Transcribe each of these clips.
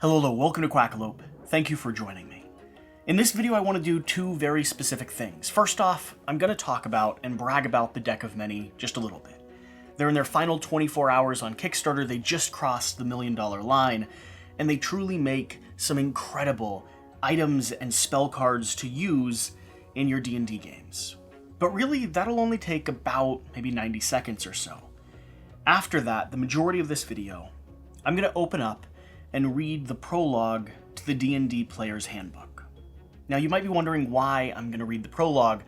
Hello, welcome to Quackalope. Thank you for joining me. In this video I want to do two very specific things. First off, I'm going to talk about and brag about the Deck of Many just a little bit. They're in their final 24 hours on Kickstarter, they just crossed the $1 million line, and they truly make some incredible items and spell cards to use in your D&D games. But really, that'll only take about maybe 90 seconds or so. After that, the majority of this video, I'm going to open up and read the prologue to the D&D Player's Handbook. Now, you might be wondering why I'm going to read the prologue,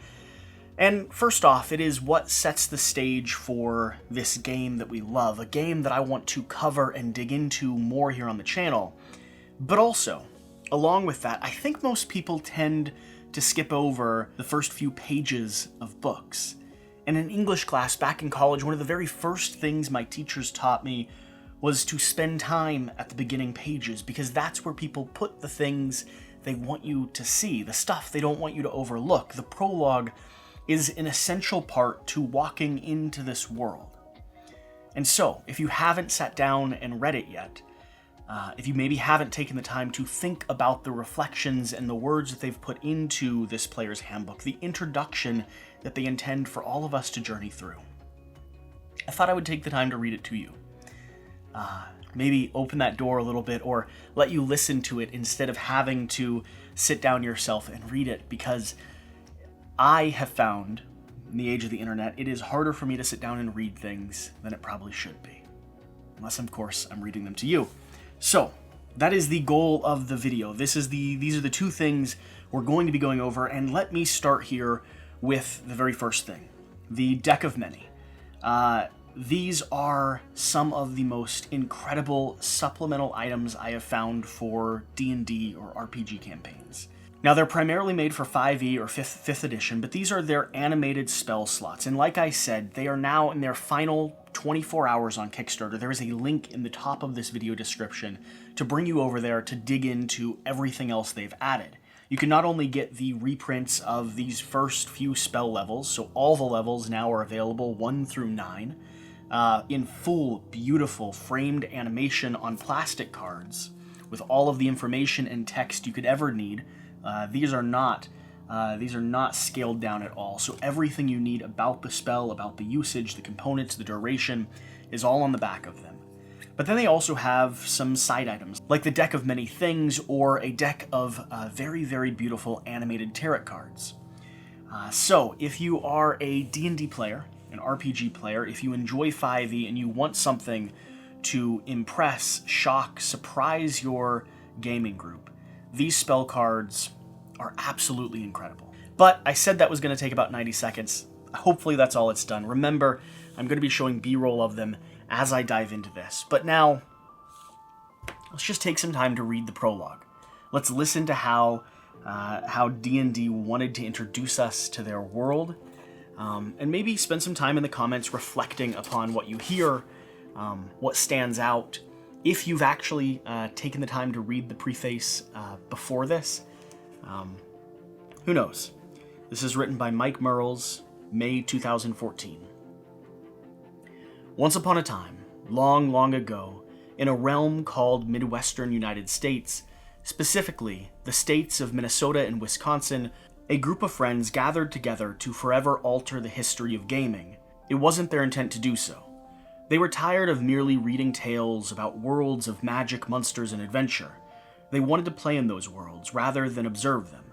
and first off, it is what sets the stage for this game that we love, a game that I want to cover and dig into more here on the channel. But also, along with that, I think most people tend to skip over the first few pages of books. And in English class back in college, one of the very first things my teachers taught me was to spend time at the beginning pages, because that's where people put the things they want you to see, the stuff they don't want you to overlook. The prologue is an essential part to walking into this world. And so, if you haven't sat down and read it yet, if you maybe haven't taken the time to think about the reflections and the words that they've put into this player's handbook, the introduction that they intend for all of us to journey through, I thought I would take the time to read it to you. Maybe open that door a little bit, or let you listen to it instead of having to sit down yourself and read it, because I have found, in the age of the internet, it is harder for me to sit down and read things than it probably should be. Unless, of course, I'm reading them to you. So, that is the goal of the video. These are the two things we're going to be going over, and let me start here with the very first thing, the Deck of Many. These are some of the most incredible supplemental items I have found for D&D or RPG campaigns. Now, they're primarily made for 5e or 5th edition, but these are their animated spell slots. And like I said, they are now in their final 24 hours on Kickstarter. There is a link in the top of this video description to bring you over there to dig into everything else they've added. You can not only get the reprints of these first few spell levels, so all the levels now are available 1 through 9, in full, beautiful, framed animation on plastic cards with all of the information and text you could ever need. These are not scaled down at all, so everything you need about the spell, about the usage, the components, the duration, is all on the back of them. But then they also have some side items, like the Deck of Many Things, or a deck of very, very beautiful animated tarot cards. So, if you are a D&D player, an RPG player, if you enjoy 5e and you want something to impress, shock, surprise your gaming group, these spell cards are absolutely incredible. But I said that was going to take about 90 seconds. Hopefully that's all it's done. Remember, I'm going to be showing B-roll of them as I dive into this. But now, let's just take some time to read the prologue. Let's listen to how D&D wanted to introduce us to their world, and maybe spend some time in the comments reflecting upon what you hear, what stands out. If you've actually taken the time to read the preface before this, who knows? This is written by Mike Merles, May 2014. Once upon a time, long, long ago, in a realm called Midwestern United States, specifically the states of Minnesota and Wisconsin, a group of friends gathered together to forever alter the history of gaming. It wasn't their intent to do so. They were tired of merely reading tales about worlds of magic, monsters, and adventure. They wanted to play in those worlds rather than observe them.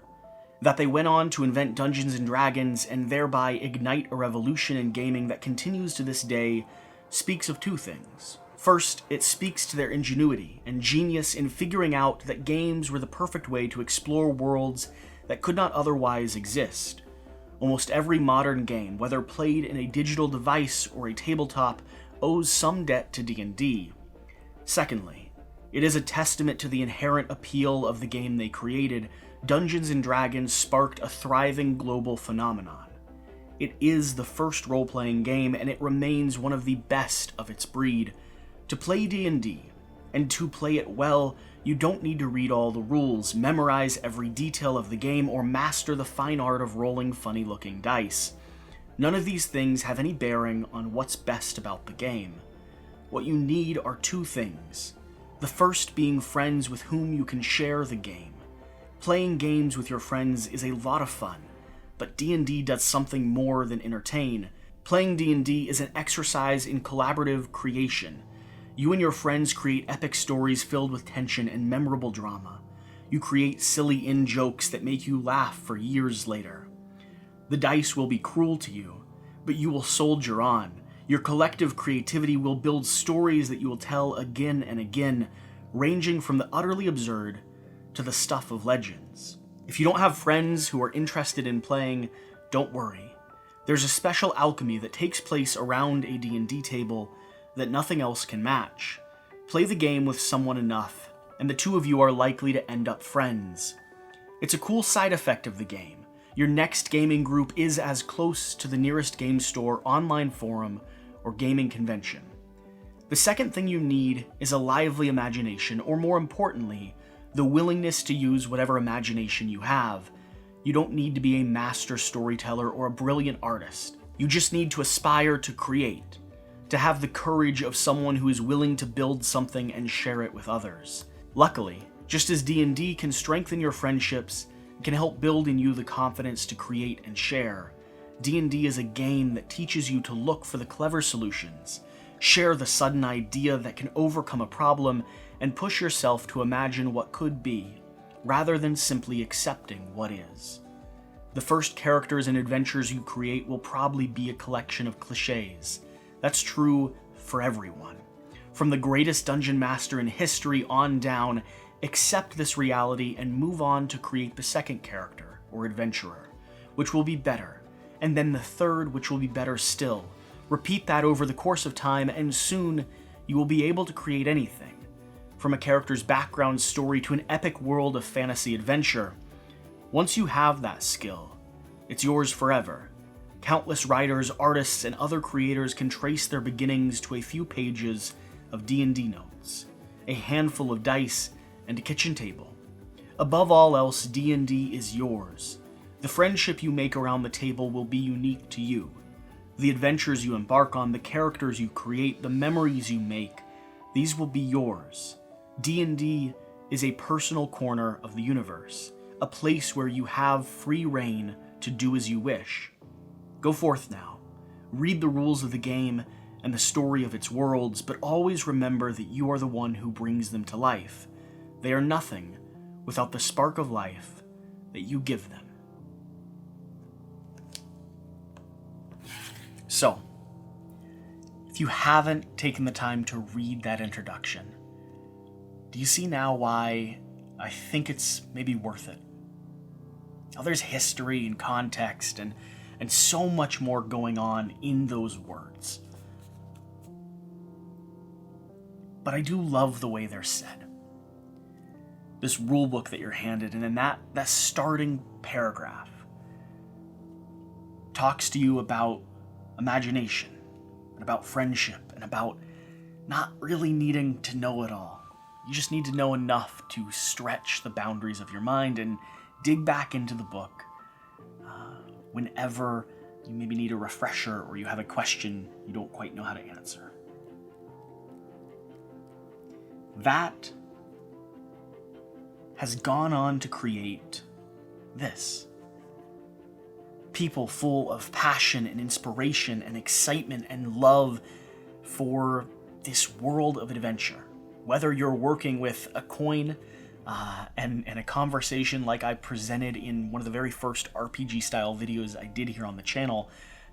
That they went on to invent Dungeons & Dragons and thereby ignite a revolution in gaming that continues to this day speaks of two things. First, it speaks to their ingenuity and genius in figuring out that games were the perfect way to explore worlds that could not otherwise exist. Almost every modern game, whether played in a digital device or a tabletop, owes some debt to D&D. Secondly, it is a testament to the inherent appeal of the game they created. Dungeons & Dragons sparked a thriving global phenomenon. It is the first role-playing game, and it remains one of the best of its breed. To play D&D, and to play it well, you don't need to read all the rules, memorize every detail of the game, or master the fine art of rolling funny-looking dice. None of these things have any bearing on what's best about the game. What you need are two things: The first being friends with whom you can share the game. Playing games with your friends is a lot of fun, but D&D does something more than entertain. Playing D&D is an exercise in collaborative creation. You and your friends create epic stories filled with tension and memorable drama. You create silly in-jokes that make you laugh for years later. The dice will be cruel to you, but you will soldier on. Your collective creativity will build stories that you will tell again and again, ranging from the utterly absurd to the stuff of legends. If you don't have friends who are interested in playing, don't worry. There's a special alchemy that takes place around a D&D table that nothing else can match. Play the game with someone enough, and the two of you are likely to end up friends. It's a cool side effect of the game. Your next gaming group is as close to the nearest game store, online forum, or gaming convention. The second thing you need is a lively imagination, or more importantly, the willingness to use whatever imagination you have. You don't need to be a master storyteller or a brilliant artist. You just need to aspire to create, to have the courage of someone who is willing to build something and share it with others. Luckily, just as D&D can strengthen your friendships, it can help build in you the confidence to create and share. D&D is a game that teaches you to look for the clever solutions, share the sudden idea that can overcome a problem, and push yourself to imagine what could be, rather than simply accepting what is. The first characters and adventures you create will probably be a collection of cliches. That's true for everyone. From the greatest dungeon master in history on down, accept this reality and move on to create the second character, or adventurer, which will be better, and then the third, which will be better still. Repeat that over the course of time, and soon you will be able to create anything. From a character's background story to an epic world of fantasy adventure. Once you have that skill, it's yours forever. Countless writers, artists, and other creators can trace their beginnings to a few pages of D&D notes, a handful of dice, and a kitchen table. Above all else, D&D is yours. The friendship you make around the table will be unique to you. The adventures you embark on, the characters you create, the memories you make, these will be yours. D&D is a personal corner of the universe, a place where you have free reign to do as you wish. Go forth now, read the rules of the game and the story of its worlds, but always remember that you are the one who brings them to life. They are nothing without the spark of life that you give them. So, if you haven't taken the time to read that introduction, do you see now why I think it's maybe worth it? Now, there's history and context and so much more going on in those words. But I do love the way they're said. This rulebook that you're handed, and in that starting paragraph talks to you about imagination, and about friendship, and about not really needing to know it all. You just need to know enough to stretch the boundaries of your mind and dig back into the book whenever you maybe need a refresher or you have a question you don't quite know how to answer. That has gone on to create this. People full of passion and inspiration and excitement and love for this world of adventure. Whether you're working with a coin and a conversation like I presented in one of the very first RPG style videos I did here on the channel,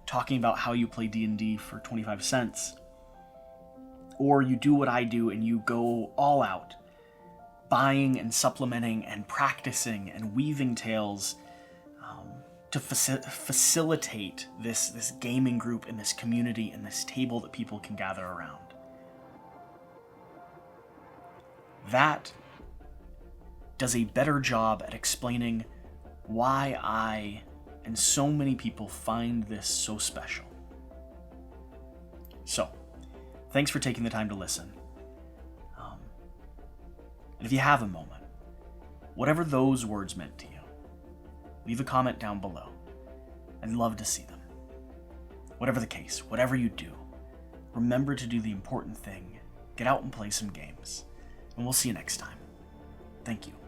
talking about how you play D&D for 25 cents. Or you do what I do and you go all out, buying and supplementing and practicing and weaving tales to facilitate this gaming group and this community and this table that people can gather around. That does a better job at explaining why I and so many people find this so special. So, thanks for taking the time to listen. And if you have a moment, whatever those words meant to you, leave a comment down below. I'd love to see them. Whatever the case, whatever you do, remember to do the important thing. Get out and play some games. and we'll see you next time. Thank you.